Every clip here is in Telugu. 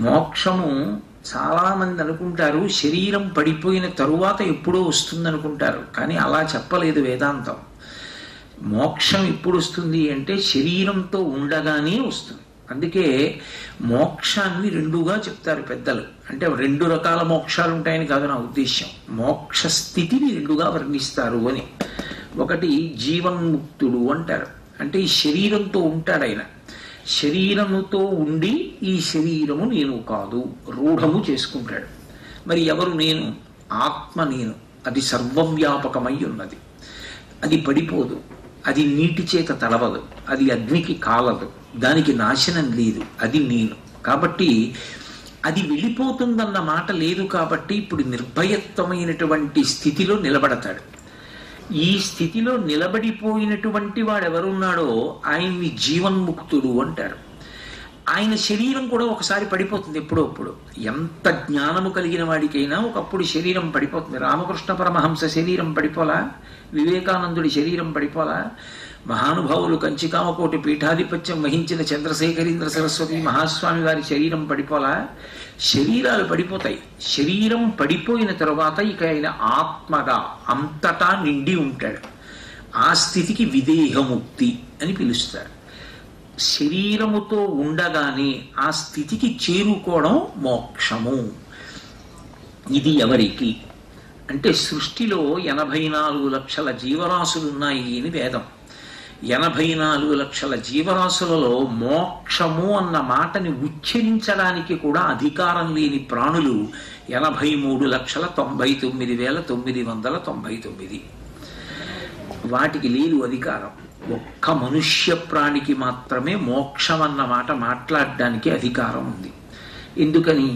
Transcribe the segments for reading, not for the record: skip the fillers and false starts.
మోక్షము చాలామంది అనుకుంటారు శరీరం పడిపోయిన తరువాత ఎప్పుడో వస్తుందనుకుంటారు, కానీ అలా చెప్పలేదు వేదాంతం. మోక్షం ఎప్పుడు వస్తుంది అంటే శరీరంతో ఉండగానే వస్తుంది. అందుకే మోక్షాన్ని రెండుగా చెప్తారు పెద్దలు. అంటే రెండు రకాల మోక్షాలు ఉంటాయని కాదు నా ఉద్దేశ్యం, మోక్ష స్థితిని రెండుగా వర్ణిస్తారు అని. ఒకటి జీవన్ముక్తుడు అంటారు, అంటే ఈ శరీరంతో ఉంటాడు ఆయన. శరీరముతో ఉండి ఈ శరీరము నేను కాదు రూఢము చేసుకుంటాడు. మరి ఎవరు నేను? ఆత్మ నేను. అది సర్వవ్యాపకమై ఉన్నది, అది పడిపోదు, అది నీటి చేత తడవదు, అది అగ్నికి కాలదు, దానికి నాశనం లేదు, అది నేను. కాబట్టి అది వెళ్ళిపోతుందన్న మాట లేదు. కాబట్టి ఇప్పుడు నిర్భయత్వమైనటువంటి స్థితిలో నిలబడతాడు. ఈ స్థితిలో నిలబడిపోయినటువంటి వాడెవరున్నాడో ఆయన్ని జీవన్ముక్తుడు అంటారు. ఆయన శరీరం కూడా ఒకసారి పడిపోతుంది ఎప్పుడప్పుడు. ఎంత జ్ఞానము కలిగిన వాడికైనా ఒకప్పుడు శరీరం పడిపోతుంది. రామకృష్ణ పరమహంస శరీరం పడిపోలా, వివేకానందుడి శరీరం పడిపోలా, మహానుభావులు కంచికామకోటి పీఠాధిపత్యం వహించిన చంద్రశేఖరేంద్ర సరస్వతి మహాస్వామి వారి శరీరం పడిపోలా. శరీరాలు పడిపోతాయి. శరీరం పడిపోయిన తరువాత ఇక ఆయన ఆత్మగా అంతటా నిండి ఉంటాడు. ఆ స్థితికి విదేహముక్తి అని పిలుస్తారు. శరీరముతో ఉండగానే ఆ స్థితికి చేరుకోవడం మోక్షము. ఇది ఎవరికి అంటే సృష్టిలో 84 లక్షల జీవరాశులున్నాయి అని వేదం. 84 లక్షల జీవరాశులలో మోక్షము అన్న మాటని ఉచ్చరించడానికి కూడా అధికారం లేని ప్రాణులు 83,99,999. వాటికి లేదు అధికారం. ఒక్క మనుష్య ప్రాణికి మాత్రమే మోక్షం అన్న మాట మాట్లాడడానికి అధికారం ఉంది. ఎందుకని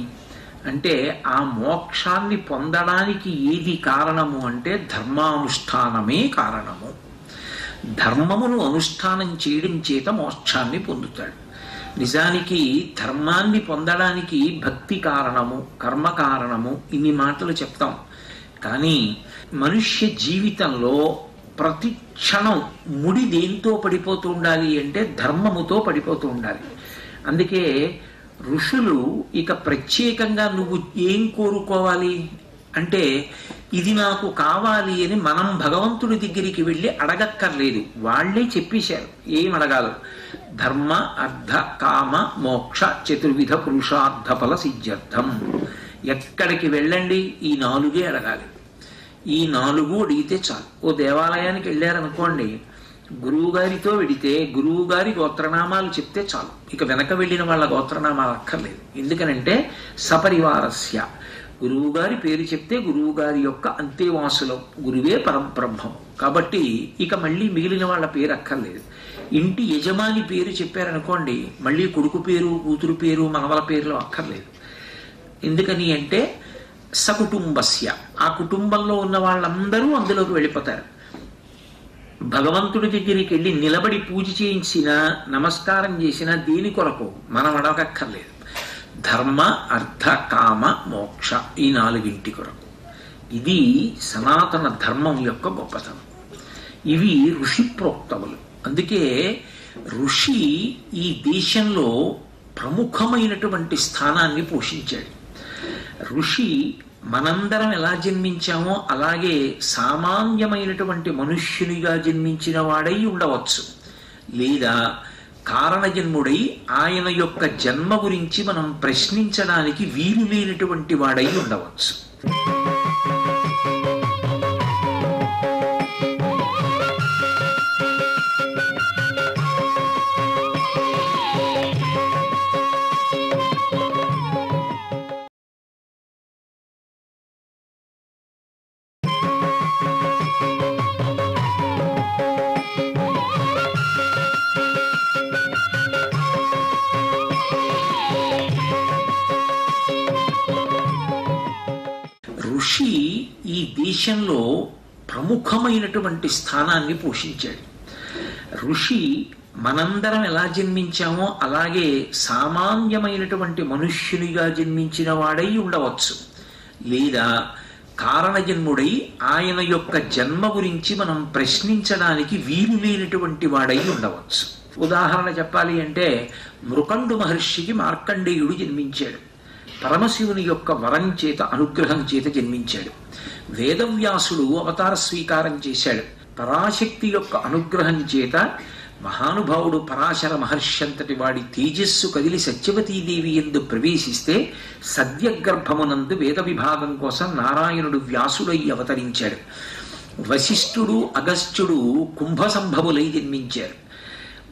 అంటే ఆ మోక్షాన్ని పొందడానికి ఏది కారణము అంటే ధర్మానుష్ఠానమే కారణము. ధర్మమును అనుష్ఠానం చేయడం చేత మోక్షాన్ని పొందుతాడు. నిజానికి ధర్మాన్ని పొందడానికి భక్తి కారణము, కర్మ కారణము, ఇన్ని మాటలు చెప్తాం. కానీ మనుష్య జీవితంలో ప్రతి క్షణం ముడి దేంతో పడిపోతూ ఉండాలి అంటే ధర్మముతో పడిపోతూ ఉండాలి. అందుకే ఋషులు ఇక ప్రత్యేకంగా నువ్వు ఏం కోరుకోవాలి అంటే ఇది నాకు కావాలి అని మనం భగవంతుడి దగ్గరికి వెళ్ళి అడగక్కర్లేదు, వాళ్లే చెప్పేశారు ఏం అడగాలో. ధర్మ అర్థ కామ మోక్ష చతుర్విధ పురుషార్థ ఫల సిద్ధ్యర్థం. ఎక్కడికి వెళ్ళండి ఈ 4 అడగాలి. ఈ 4 అడిగితే చాలు. ఓ దేవాలయానికి వెళ్ళారనుకోండి, గురువుగారితో వెడితే గురువుగారి గోత్రనామాలు చెప్తే చాలు. ఇక వెనక వెళ్ళిన వాళ్ళ గోత్రనామాలు అక్కర్లేదు. ఎందుకనంటే సపరివారస్య, గురువుగారి పేరు చెప్తే గురువుగారి యొక్క అంతేవాసులం, గురువే పరబ్రహ్మం. కాబట్టి ఇక మళ్ళీ మిగిలిన వాళ్ళ పేరు అక్కర్లేదు. ఇంటి యజమాని పేరు చెప్పారనుకోండి, మళ్ళీ కొడుకు పేరు, కూతురు పేరు, మనవల పేర్లు అక్కర్లేదు. ఎందుకని అంటే సకుటుంబస్య, ఆ కుటుంబంలో ఉన్న వాళ్ళందరూ అందులోకి వెళ్ళిపోతారు. భగవంతుడి దగ్గరికి వెళ్ళి నిలబడి పూజ చేయించినా నమస్కారం చేసినా దేని కొరకు మనం అడగక్కర్లేదు. ధర్మ అర్థ కామ మోక్ష ఈ 4 కొరకు. ఇది సనాతన ధర్మం యొక్క గొప్పతనం. ఇవి ఋషి ప్రోక్తములు. అందుకే ఋషి ఈ దేశంలో ప్రముఖమైనటువంటి స్థానాన్ని పోషించాడు. ఋషి మనందరం ఎలా జన్మించామో అలాగే సామాన్యమైనటువంటి మనుష్యునిగా జన్మించిన వాడై ఉండవచ్చు, లేదా కారణజన్ముడై ఆయన యొక్క జన్మ గురించి మనం ప్రశ్నించడానికి వీలు లేనటువంటి వాడై ఉండవచ్చు. ఋషి ఈ దేశంలో ప్రముఖమైనటువంటి స్థానాన్ని పోషించాడు. ఋషి మనందరం ఎలా జన్మించామో అలాగే సామాన్యమైనటువంటి మనుష్యునిగా జన్మించిన వాడై ఉండవచ్చు, లేదా కారణజన్ముడై ఆయన యొక్క జన్మ గురించి మనం ప్రశ్నించడానికి వీలు లేనటువంటి వాడై ఉండవచ్చు. ఉదాహరణ చెప్పాలి అంటే మృకండు మహర్షికి మార్కండేయుడు జన్మించాడు. పరమశివుని యొక్క వరం చేత అనుగ్రహం చేత జన్మించాడు. వేదవ్యాసుడు అవతార స్వీకారం చేశాడు. పరాశక్తి యొక్క అనుగ్రహం చేత మహానుభావుడు పరాశర మహర్షి అంతటి వాడి తేజస్సు కదిలి సత్యవతీదేవి యందు ప్రవేశిస్తే సద్యగర్భమునందు వేద విభాగం కోసం నారాయణుడు వ్యాసుడై అవతరించాడు. వశిష్ఠుడు అగస్త్యుడు కుంభసంభవులై జన్మించారు.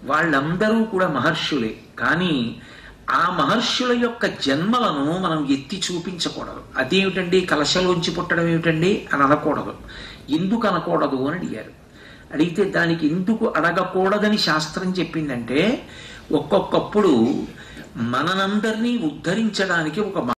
వాళ్ళందరూ కూడా మహర్షులే. కానీ ఆ మహర్షుల యొక్క జన్మలను మనం ఎత్తి చూపించకూడదు. అదేమిటండి కలశలోంచి పుట్టడం ఏమిటండి అని అనకూడదు. ఎందుకు అనకూడదు అని అడిగారు. అడిగితే దానికి ఎందుకు అడగకూడదని శాస్త్రం చెప్పిందంటే, ఒక్కొక్కప్పుడు మనందరినీ ఉద్ధరించడానికి ఒక